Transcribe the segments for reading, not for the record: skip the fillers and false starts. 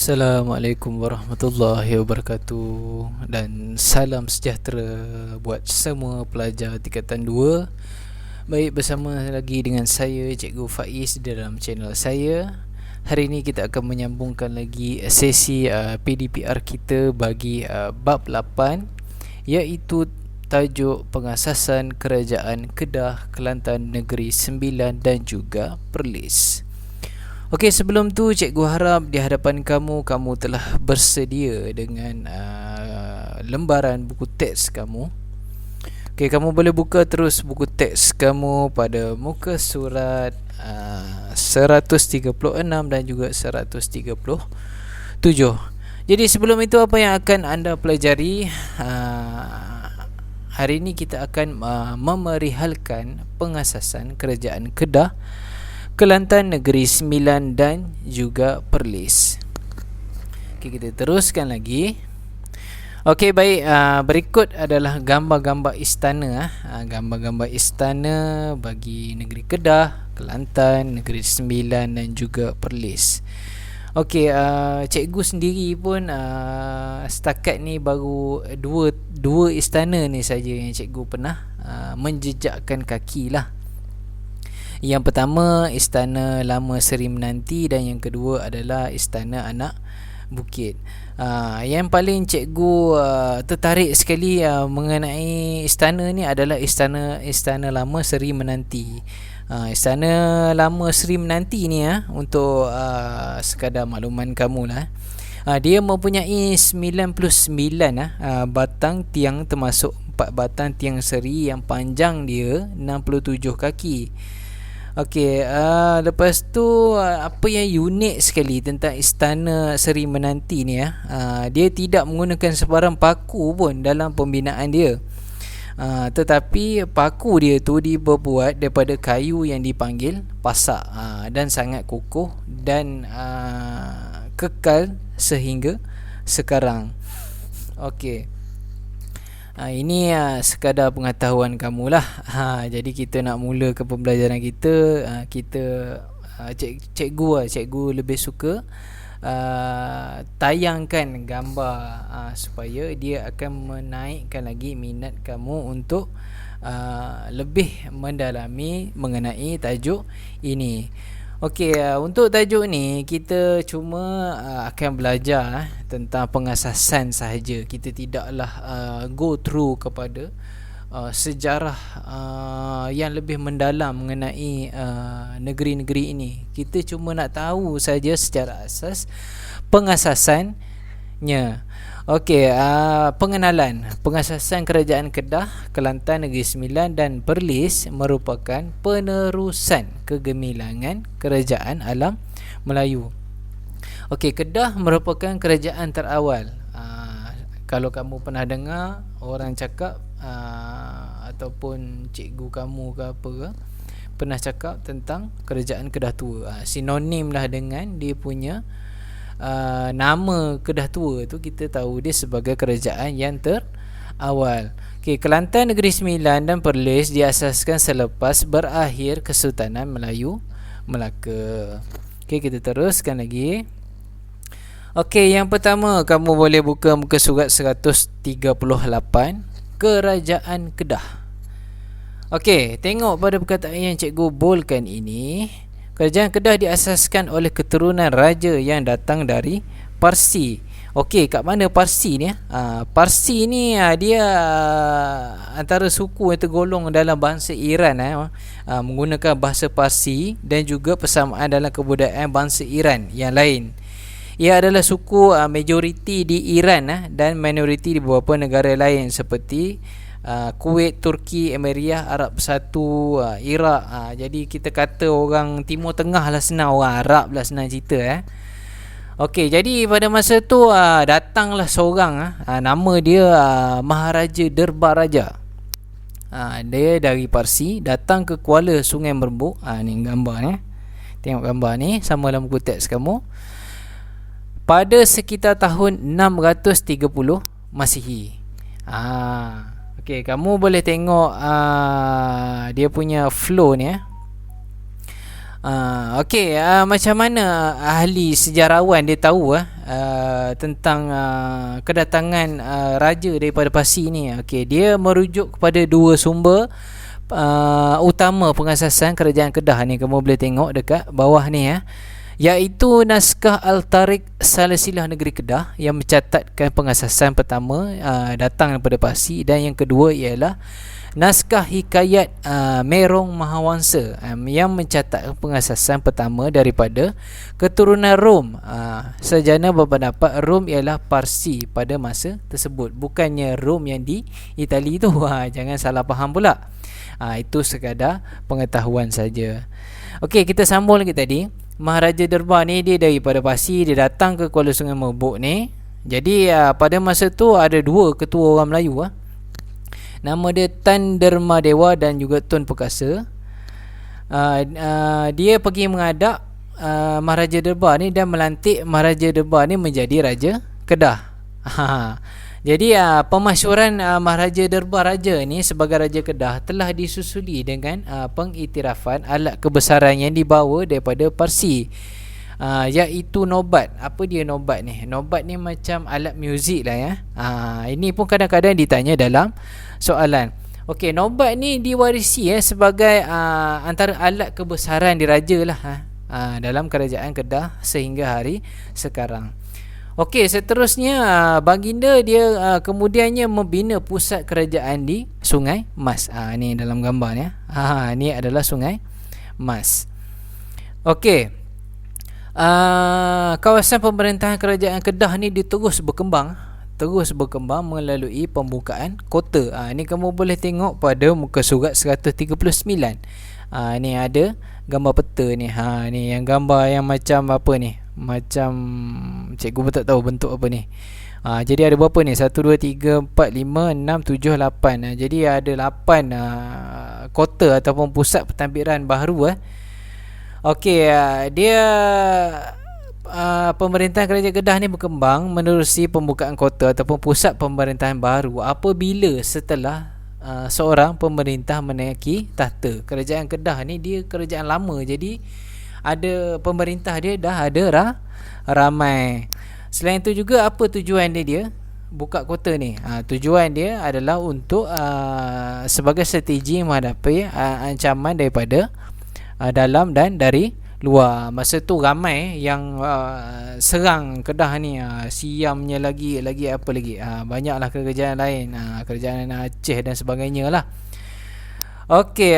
Assalamualaikum warahmatullahi wabarakatuh dan salam sejahtera buat semua pelajar tingkatan 2. Baik, bersama lagi dengan saya Cikgu Faiz dalam channel saya. Hari ini kita akan menyambungkan lagi sesi PDPR kita bagi bab 8, iaitu tajuk pengasasan Kerajaan Kedah Kelantan Negeri Sembilan dan juga Perlis. Okey, sebelum tu cikgu harap di hadapan kamu telah bersedia dengan lembaran buku teks kamu. Okey, kamu boleh buka terus buku teks kamu pada muka surat 136 dan juga 137. Jadi sebelum itu, apa yang akan anda pelajari hari ini? Kita akan memerihalkan pengasasan Kerajaan Kedah Kelantan Negeri Sembilan dan juga Perlis. Okey, kita teruskan lagi. Okey, baik, berikut adalah gambar-gambar istana. Gambar-gambar istana bagi negeri Kedah, Kelantan, Negeri Sembilan dan juga Perlis. Okey, cikgu sendiri pun setakat ni baru dua istana ni saja yang cikgu pernah menjejakkan kaki lah. Yang pertama, Istana Lama Seri Menanti, dan yang kedua adalah Istana Anak Bukit. Yang paling cikgu tertarik sekali mengenai istana ni adalah Istana Lama Seri Menanti. Istana Lama Seri Menanti ni untuk sekadar makluman kamu lah. Dia mempunyai 99 batang tiang, termasuk 4 batang tiang seri yang panjang dia 67 kaki. Okey, lepas tu apa yang unik sekali tentang Istana Seri Menanti ni dia tidak menggunakan sebarang paku pun dalam pembinaan dia. Tetapi paku dia tu dibuat daripada kayu yang dipanggil pasak, dan sangat kukuh dan kekal sehingga sekarang. Okey. Ini sekadar pengetahuan kamu lah. Jadi kita nak mula ke pembelajaran kita. Cikgu lebih suka tayangkan gambar supaya dia akan menaikkan lagi minat kamu untuk lebih mendalami mengenai tajuk ini. Okey, untuk tajuk ni kita cuma akan belajar tentang pengasasan sahaja. Kita tidaklah go through kepada sejarah yang lebih mendalam mengenai negeri-negeri ini. Kita cuma nak tahu saja secara asas pengasasannya. Okey, pengenalan. Pengasasan Kerajaan Kedah Kelantan Negeri Sembilan dan Perlis merupakan penerusan kegemilangan Kerajaan Alam Melayu. Okey, Kedah merupakan kerajaan terawal. Kalau kamu pernah dengar orang cakap ataupun cikgu kamu ke apa ke pernah cakap tentang Kerajaan Kedah Tua, sinonim lah dengan dia punya nama Kedah Tua tu, kita tahu dia sebagai kerajaan yang terawal. Okey, Kelantan Negeri Sembilan dan Perlis diasaskan selepas berakhir Kesultanan Melayu Melaka. Okey, kita teruskan lagi. Okey, yang pertama kamu boleh buka muka surat 138, Kerajaan Kedah. Okey, tengok pada perkataan yang cikgu boldkan ini. Kerajaan Kedah diasaskan oleh keturunan raja yang datang dari Parsi. Okey, kat mana Parsi ni? Parsi ni dia antara suku yang tergolong dalam bangsa Iran, menggunakan bahasa Parsi dan juga persamaan dalam kebudayaan bangsa Iran yang lain. Ia adalah suku majoriti di Iran dan minoriti di beberapa negara lain seperti Kuwait, Turki, Emiria, Arab Bersatu, Iraq. Jadi kita kata orang Timur Tengah lah senang, orang Arab lah senang cerita. Okey, jadi pada masa tu datanglah seorang, nama dia Maharaja Derbar Raja. Dia dari Parsi, datang ke Kuala Sungai Merbuk. Ni gambar ni. Tengok gambar ni sama dalam buku teks kamu. Pada sekitar tahun 630 Masihi. Okey, kamu boleh tengok dia punya flow ni. Macam mana ahli sejarawan dia tahu tentang kedatangan raja daripada Parsi ni? Okey, dia merujuk kepada dua sumber utama pengasasan kerajaan Kedah ni. Kamu boleh tengok dekat bawah ni iaitu naskah Al-Tariq Salasilah Negeri Kedah yang mencatatkan pengasasan pertama datang daripada Parsi, dan yang kedua ialah naskah Hikayat Merong Mahawangsa yang mencatatkan pengasasan pertama daripada keturunan Rom. Sarjana berpendapat Rom ialah Parsi pada masa tersebut, bukannya Rom yang di Itali tu. Jangan salah faham pula. Itu sekadar pengetahuan saja. Okey, kita sambung lagi tadi. Maharaja Derbar ni dia daripada Parsi, dia datang ke Kuala Sungai Merbuk ni. Jadi pada masa tu ada dua ketua orang Melayu nama dia Tan Dermadewa dan juga Tun Perkasa. Dia pergi menghadap Maharaja Derbar ni dan melantik Maharaja Derbar ni menjadi Raja Kedah. Jadi pemasyuran Maharaja Derbar Raja ni sebagai Raja Kedah telah disusuli dengan pengiktirafan alat kebesaran yang dibawa daripada Parsi, iaitu nobat. Apa dia nobat ni? Nobat ni macam alat muzik lah ini pun kadang-kadang ditanya dalam soalan. Okey, nobat ni diwarisi sebagai antara alat kebesaran diraja lah dalam kerajaan Kedah sehingga hari sekarang. Okey, seterusnya baginda dia kemudiannya membina pusat kerajaan di Sungai Mas. Ni dalam gambar ni. Ni adalah Sungai Mas. Okey. Kawasan pemerintahan kerajaan Kedah ni terus berkembang melalui pembukaan kota. Ni kamu boleh tengok pada muka surat 139. Ni ada gambar peta ni. Ni yang gambar yang macam apa ni? Macam cikgu pun tak tahu bentuk apa ni. Jadi ada berapa ni? 1, 2, 3, 4, 5, 6, 7, 8. Jadi ada 8 kota ataupun pusat pentadbiran baharu. Okey, dia pemerintahan kerajaan Kedah ni berkembang menerusi pembukaan kota ataupun pusat pemerintahan baru apabila setelah seorang pemerintah menaiki tahta. Kerajaan Kedah ni dia kerajaan lama, jadi ada pemerintah dia dah ada ramai. Selain itu juga, apa tujuan dia buka kota ni? Tujuan dia adalah untuk sebagai strategi menghadapi ancaman daripada dalam dan dari luar. Masa tu ramai yang serang Kedah ni, Siamnya lagi apa lagi, banyaklah kerajaan lain, kerajaan Aceh dan sebagainya lah. Okey,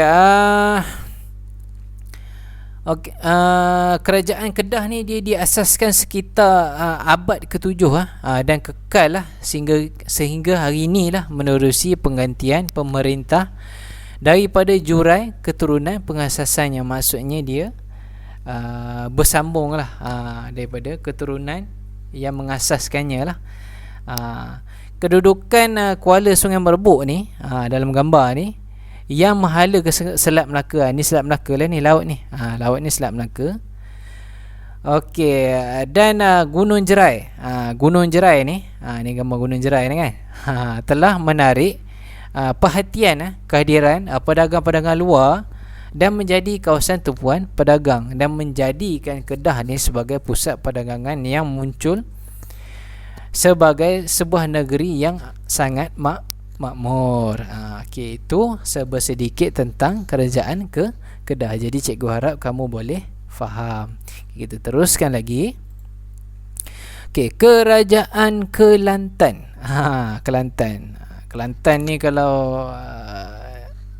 kerajaan Kedah ni dia diasaskan sekitar abad ke-7 dan kekal lah sehingga hari ni lah menerusi penggantian pemerintah daripada jurai keturunan pengasasannya. Maksudnya dia bersambung lah daripada keturunan yang mengasaskannya lah. Kedudukan Kuala Sungai Merbuk ni dalam gambar ni, yang menghala ke Selat Melaka. Ni Selat Melaka lah ni, laut ni. Laut ni Selat Melaka. Okey, dan Gunung Jerai. Gunung Jerai ni, ni gambar Gunung Jerai ni kan. Telah menarik perhatian kehadiran pedagang-pedagang luar dan menjadi kawasan tumpuan pedagang dan menjadikan Kedah ni sebagai pusat perdagangan yang muncul sebagai sebuah negeri yang sangat makmur. Okey, itu sedikit tentang kerajaan Kedah. Jadi cikgu harap kamu boleh faham. Kita teruskan lagi. Okey, kerajaan Kelantan. Kelantan. Kelantan ni kalau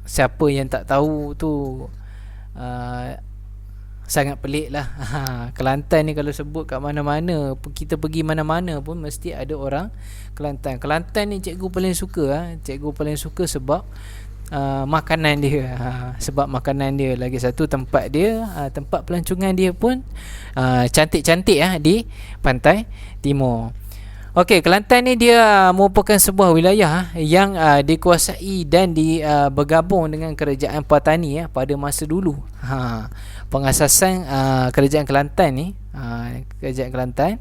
siapa yang tak tahu tu sangat pelik lah. Kelantan ni kalau sebut kat mana-mana, kita pergi mana-mana pun mesti ada orang Kelantan. Kelantan ni cikgu paling suka. Cikgu paling suka sebab makanan dia. Sebab makanan dia. Lagi satu, tempat dia, tempat pelancongan dia pun cantik-cantik di pantai timur. Okey, Kelantan ni dia merupakan sebuah wilayah yang dikuasai dan bergabung dengan kerajaan Patani pada masa dulu. Pengasasan kerajaan Kelantan ni, kerajaan Kelantan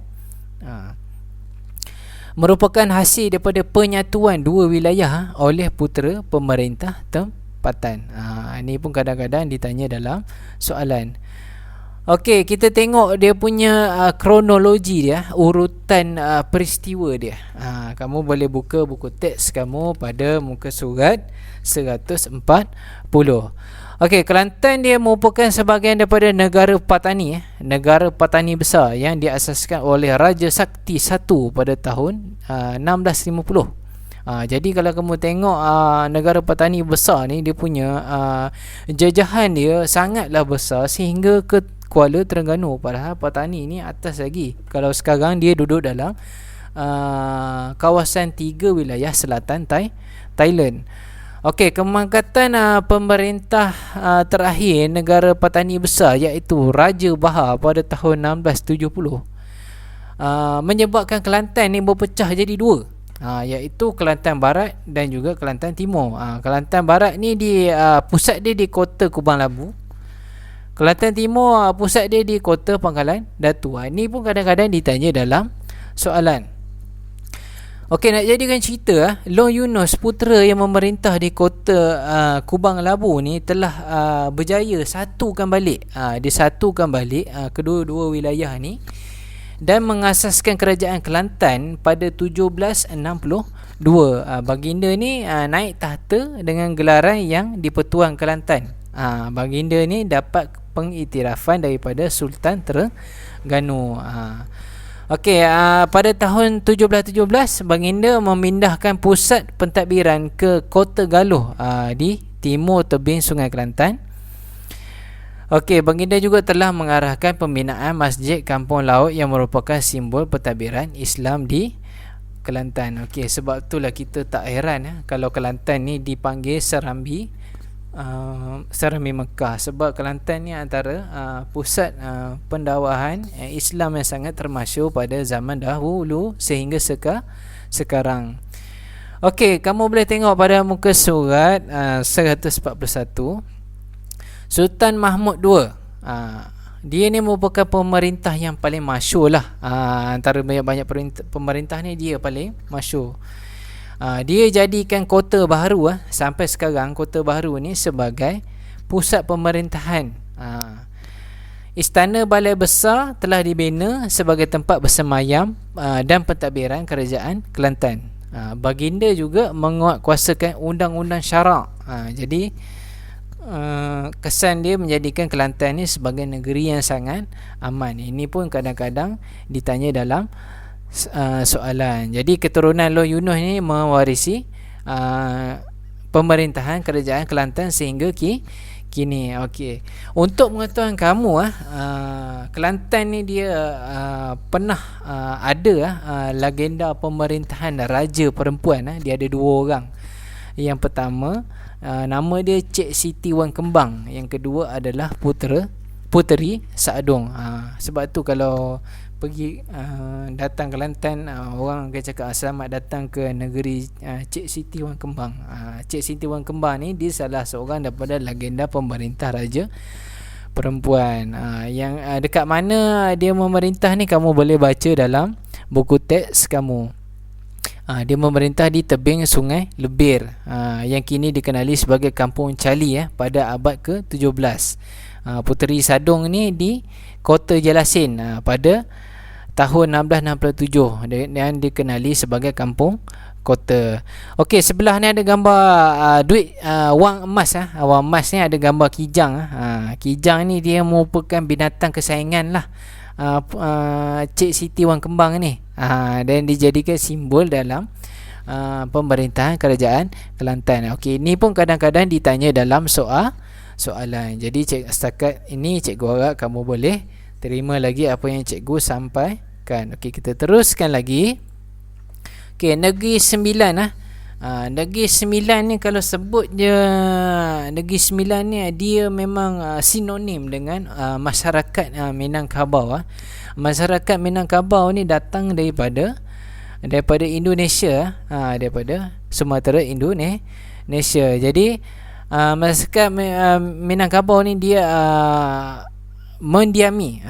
merupakan hasil daripada penyatuan dua wilayah oleh putera pemerintah tempatan. Ini pun kadang-kadang ditanya dalam soalan. Okey, kita tengok dia punya kronologi dia, urutan peristiwa dia. Kamu boleh buka buku teks kamu pada muka surat 140. Okey, Kelantan dia merupakan sebahagian daripada negara Patani, negara Patani besar yang diasaskan oleh Raja Sakti I pada tahun 1650. Jadi kalau kamu tengok negara Patani besar ni, dia punya jajahan dia sangatlah besar sehingga ke Kuala Terengganu. Padahal Patani ni atas lagi. Kalau sekarang dia duduk dalam kawasan 3 wilayah selatan Thailand. Okey, kemangkatan pemerintah terakhir negara Patani besar iaitu Raja Bahar pada tahun 1670 menyebabkan Kelantan ni berpecah jadi dua, iaitu Kelantan Barat dan juga Kelantan Timur. Kelantan Barat ni pusat dia di Kota Kubang Labu. Kelantan Timur pusat dia di Kota Pangkalan Datu. Ini pun kadang-kadang ditanya dalam soalan. Okey, nak jadikan cerita, Long Yunus, putera yang memerintah di Kota Kubang Labu ni telah berjaya satukan balik. Dia satukan balik kedua-dua wilayah ni dan mengasaskan kerajaan Kelantan pada 1762. Baginda ni naik tahta dengan gelaran yang di-Pertuan Kelantan. Baginda ni dapat pengiktirafan daripada Sultan Terengganu. Okey, pada tahun 1717 Baginda memindahkan pusat pentadbiran ke Kota Galuh di timur tebing Sungai Kelantan. Okey, Baginda juga telah mengarahkan pembinaan Masjid Kampung Laut yang merupakan simbol pentadbiran Islam di Kelantan. Okey, sebab itulah kita tak heran kalau Kelantan ni dipanggil Serambi Mekah, sebab Kelantan ni antara pusat pendakwahan Islam yang sangat termasyhur pada zaman dahulu sehingga sekarang. Okey, kamu boleh tengok pada muka surat 141. Sultan Mahmud II, dia ni merupakan pemerintah yang paling masyhur lah. Antara banyak-banyak pemerintah ni dia paling masyhur. Dia jadikan Kota Baharu sampai sekarang Kota Baharu ni sebagai pusat pemerintahan. Istana Balai Besar telah dibina sebagai tempat bersemayam dan pentadbiran kerajaan Kelantan. Baginda juga menguatkuasakan undang-undang syarak. Jadi kesan dia menjadikan Kelantan ni sebagai negeri yang sangat aman. Ini pun kadang-kadang ditanya dalam soalan. Jadi keturunan Long Yunus ni mewarisi pemerintahan kerajaan Kelantan sehingga kini. Okey, untuk pengetahuan kamu Kelantan ni dia pernah ada legenda pemerintahan raja perempuan. Dia ada 2 orang. Yang pertama nama dia Cik Siti Wan Kembang, yang kedua adalah Puteri Saadong. Sebab tu kalau pergi datang Kelantan, orang akan cakap selamat datang ke negeri Cik Siti Wan Kembang. Cik Siti Wan Kembang ni dia salah seorang daripada legenda pemerintah raja perempuan. Yang dekat mana dia memerintah ni kamu boleh baca dalam buku teks kamu. Dia memerintah di tebing Sungai Lebir, yang kini dikenali sebagai Kampung Cali pada abad ke-17. Puteri Sadong ni di Kota Jelasin pada tahun 1667 dan dikenali sebagai Kampung Kota. Okey, sebelah ni ada gambar duit wang emas. Wang emas ni ada gambar kijang. Kijang ni dia merupakan binatang kesayangan lah Cik Siti Wan Kembang ni. Dan dijadikan simbol dalam pemerintahan kerajaan Kelantan. Okey, ni pun kadang-kadang ditanya dalam soalan. Jadi setakat ini cikgu harap kamu boleh terima lagi apa yang cikgu sampaikan. Okey, kita teruskan lagi. Okey, Negeri Sembilan. Negeri Sembilan ni kalau sebut je Negeri Sembilan ni, dia memang sinonim dengan masyarakat Minangkabau. Masyarakat Minangkabau ni datang daripada Indonesia, daripada Sumatera Indonesia. Jadi masyarakat Minangkabau ni dia mendiami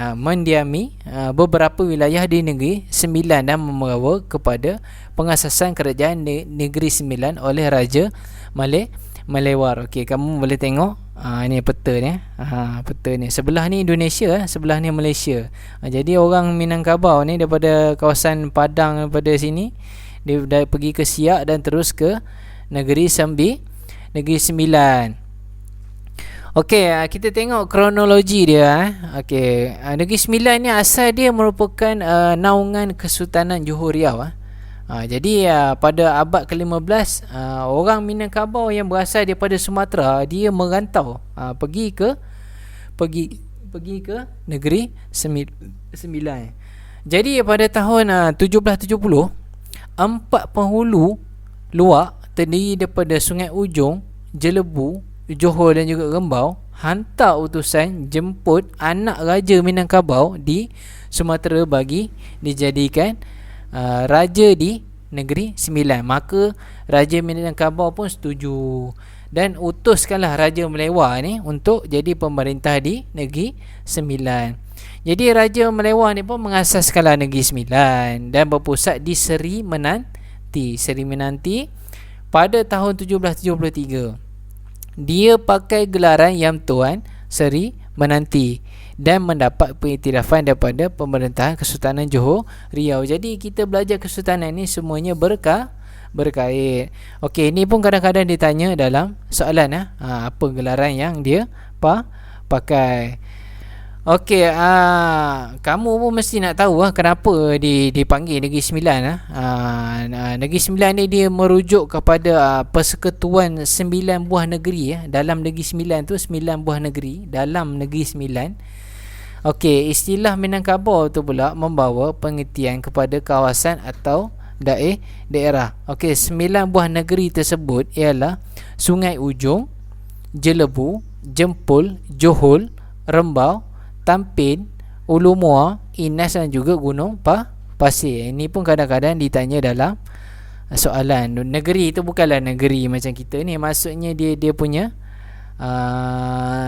beberapa wilayah di Negeri Sembilan dan membawa kepada pengasasan kerajaan Negeri Sembilan oleh Raja Malewar. Okey, kamu boleh tengok Ini peta ni. Peta ni. Sebelah ni Indonesia, sebelah ni Malaysia. Jadi orang Minangkabau ni daripada kawasan Padang, daripada sini dia dah pergi ke Siak dan terus ke Negeri Sembilan. Okey, kita tengok kronologi dia. Okey, Negeri Sembilan ni asal dia merupakan naungan Kesultanan Johor Riau. Jadi pada abad ke-15 orang Minangkabau yang berasal daripada Sumatera dia merantau pergi ke Negeri Sembilan. Jadi pada tahun 1770 4 penghulu luar terdiri daripada Sungai Ujong, Jelebu, Johor dan juga Rembau hantar utusan jemput anak Raja Minangkabau di Sumatera bagi dijadikan raja di Negeri Sembilan. Maka Raja Minangkabau pun setuju dan utuskanlah Raja Melewah ni untuk jadi pemerintah di Negeri Sembilan. Jadi Raja Melewah ni pun mengasaskanlah Negeri Sembilan dan berpusat di Seri Menanti pada tahun 1773. Dia pakai gelaran Yang Tuan Seri Menanti dan mendapat pengiktirafan daripada pemerintahan Kesultanan Johor Riau. Jadi kita belajar kesultanan ni semuanya berkait. Okey, ini pun kadang-kadang ditanya dalam soalan apa gelaran yang dia pakai. Okey, kamu pun mesti nak tahu kenapa dipanggil Negeri Sembilan. Negeri Sembilan ni dia merujuk kepada persekutuan 9 buah negeri. Dalam Negeri Sembilan tu 9 buah negeri dalam Negeri Sembilan. Okey, istilah Minangkabau tu pula membawa pengertian kepada kawasan atau daerah. Okey, 9 buah negeri tersebut ialah Sungai Ujong, Jelebu, Jempol, Johor, Rembau, Tampin, Ulu Muar, Inas dan juga Gunung Pasir. Ini pun kadang-kadang ditanya dalam soalan. Negeri itu bukanlah negeri macam kita ni. Maksudnya dia punya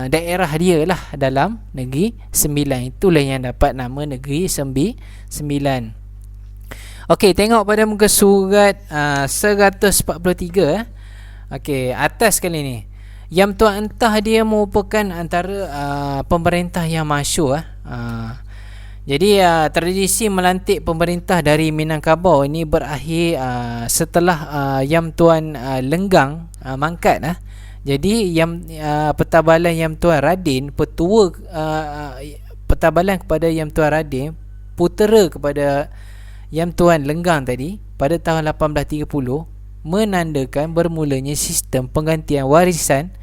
daerah dia lah dalam Negeri Sembilan. Itulah yang dapat nama Negeri Sembilan. Okey, tengok pada muka surat 143. Okey, atas kali ni Yang Tuan Entah dia merupakan antara pemerintah yang masyhur. Jadi tradisi melantik pemerintah dari Minangkabau ini berakhir setelah Yang Tuan Lenggang mangkat. Jadi Petabalan Yang Tuan Radin, petua petabalan kepada Yang Tuan Radin, putera kepada Yang Tuan Lenggang tadi pada tahun 1830 menandakan bermulanya sistem penggantian warisan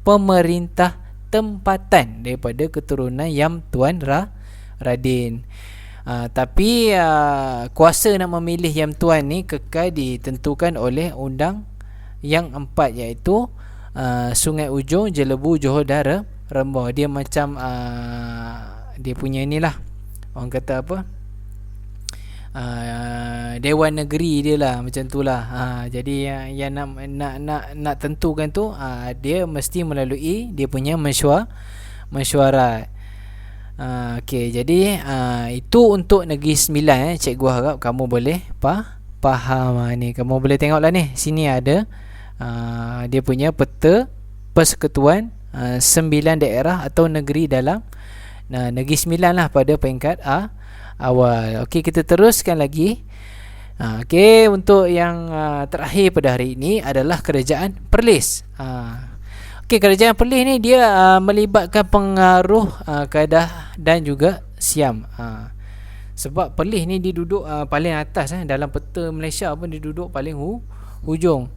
pemerintah tempatan daripada keturunan Yang Tuan Radin. Tapi kuasa nak memilih Yang Tuan ni kekal ditentukan oleh Undang yang 4, iaitu Sungai Ujong, Jelebu, Johor dan Rembau. Dia macam dia punya inilah, orang kata apa, Dewan Negeri dia lah, macam tu lah. Jadi yang nak tentukan tu dia mesti melalui dia punya mesyuarat. Okey, jadi itu untuk Negeri Sembilan. Cikgu harap kamu boleh faham ni. Kamu boleh tengoklah ni, sini ada dia punya peta persekutuan 9 daerah atau negeri dalam Negeri Sembilan lah pada peringkat awal. Okey, kita teruskan lagi. Okey, untuk yang terakhir pada hari ini adalah Kerajaan Perlis. Okey, Kerajaan Perlis ni dia melibatkan pengaruh Kedah dan juga Siam. Sebab Perlis ni dia duduk paling atas dalam peta Malaysia pun dia duduk paling hujung.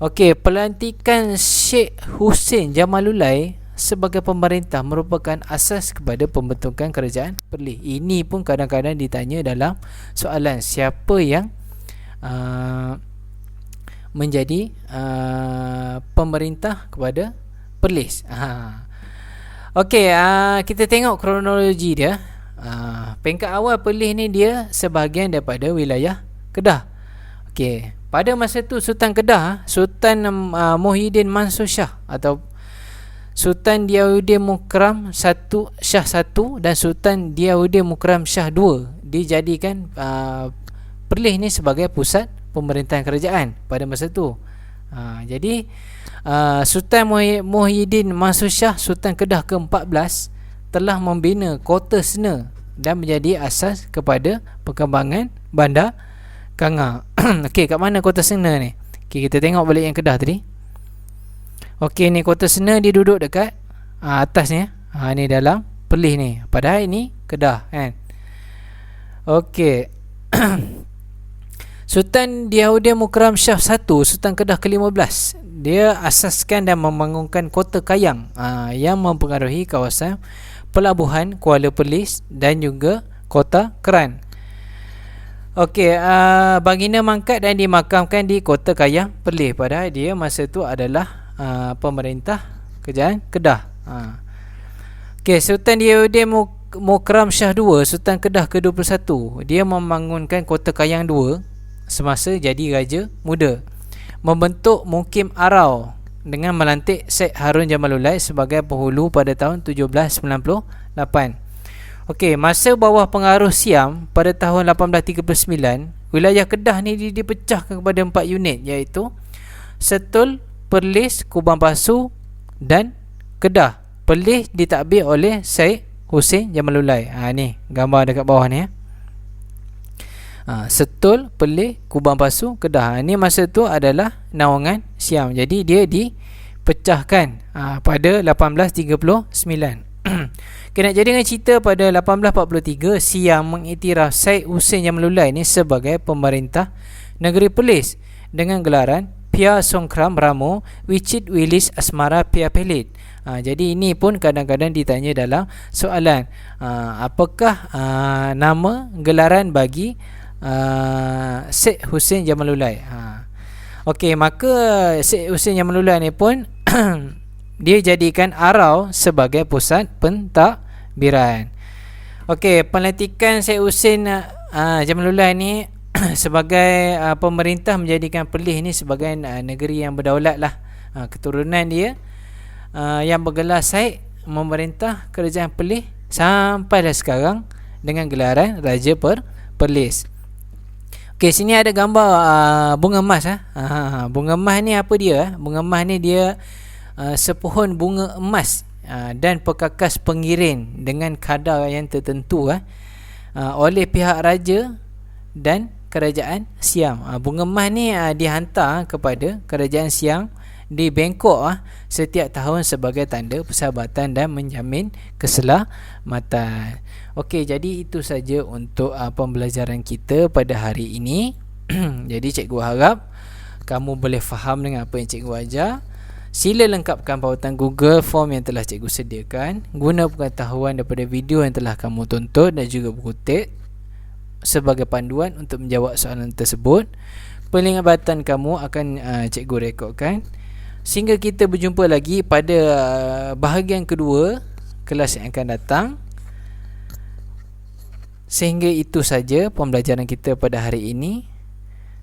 Okey, pelantikan Sheikh Hussein Jamalulai sebagai pemerintah merupakan asas kepada pembentukan Kerajaan Perlis. Ini pun kadang-kadang ditanya dalam soalan, siapa yang menjadi pemerintah kepada Perlis. Okey, kita tengok kronologi dia. Peringkat awal Perlis ni dia sebahagian daripada wilayah Kedah. Okey, pada masa tu Sultan Kedah, Sultan Muhyiddin Mansur Shah atau Sultan Diauddin Mukram Shah 1 dan Sultan Diauddin Mukram Shah 2 dijadikan Perlis ni sebagai pusat pemerintahan kerajaan pada masa tu. Jadi Sultan Muhyiddin Mansur Shah, Sultan Kedah ke-14, telah membina kota Sena dan menjadi asas kepada perkembangan Bandar Kanga. Okey, kat mana kota Sena ni? Okey, kita tengok balik yang Kedah tadi. Okey, ni kota Sena, dia duduk dekat atas ni. Ni dalam Perlis ni. Padahal ini Kedah kan. Okey. Sultan Diyaudin Mukarram Shah I, Sultan Kedah ke-15, dia asaskan dan membangunkan kota Kayang yang mempengaruhi kawasan pelabuhan Kuala Perlis dan juga kota Keran. Okey, baginda mangkat dan dimakamkan di kota Kayang, Perlis. Padahal dia masa tu adalah pemerintah kerajaan Kedah. Okey, Sultan Diyaudin Mukarram Shah II, Sultan Kedah ke-21, dia membangunkan kota Kayang II semasa jadi Raja Muda, membentuk Mukim Arau dengan melantik Syed Harun Jamalullah sebagai penghulu pada tahun 1798. Okey, masa bawah pengaruh Siam pada tahun 1839, wilayah Kedah ni dipecahkan kepada 4 unit, iaitu Setul, Perlis, Kubang Pasu dan Kedah. Perlis ditadbir oleh Syed Hussein Jamalullah. Ni gambar dekat bawah ni. Setul, Perlis, Kubang Pasu, Kedah. Ni masa tu adalah naungan Siam. Jadi dia dipecahkan pada 1839. Kena jadi dengan cerita pada 1843, Siam mengiktiraf Syed Hussein Jamalullah ni sebagai pemerintah negeri Perlis dengan gelaran Pia Songkram Ramo Wicit Wilis Asmara Pia Pelit. Jadi ini pun kadang-kadang ditanya dalam soalan, apakah nama gelaran bagi Syed Hussein Jamalullah. Okey, maka Syed Hussein Jamalullah ni pun dia jadikan Arau sebagai pusat pentadbiran. Okey, pelantikan Syed Hussein Jamalullah ni sebagai pemerintah menjadikan Perlis ni sebagai negeri yang berdaulat lah. Keturunan dia yang bergelar Syed memerintah kerajaan Perlis sampai dah sekarang dengan gelaran Raja Perlis. Okey, sini ada gambar bunga emas. Bunga emas ni apa dia? Bunga emas ni dia sepohon bunga emas dan perkakas pengiring dengan kadar yang tertentu oleh pihak raja dan kerajaan Siam. Bunga emas ni dihantar kepada kerajaan Siam di Bangkok setiap tahun sebagai tanda persahabatan dan menjamin keselamatan. Okey, jadi itu saja untuk pembelajaran kita pada hari ini. Jadi cikgu harap kamu boleh faham dengan apa yang cikgu ajar. Sila lengkapkan pautan Google Form yang telah cikgu sediakan. Guna pengetahuan daripada video yang telah kamu tonton dan juga buku teks sebagai panduan untuk menjawab soalan tersebut. Pelibatan kamu akan cikgu rekodkan. Sehingga kita berjumpa lagi pada bahagian kedua kelas yang akan datang. Sehingga itu saja pembelajaran kita pada hari ini.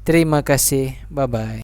Terima kasih. Bye-bye.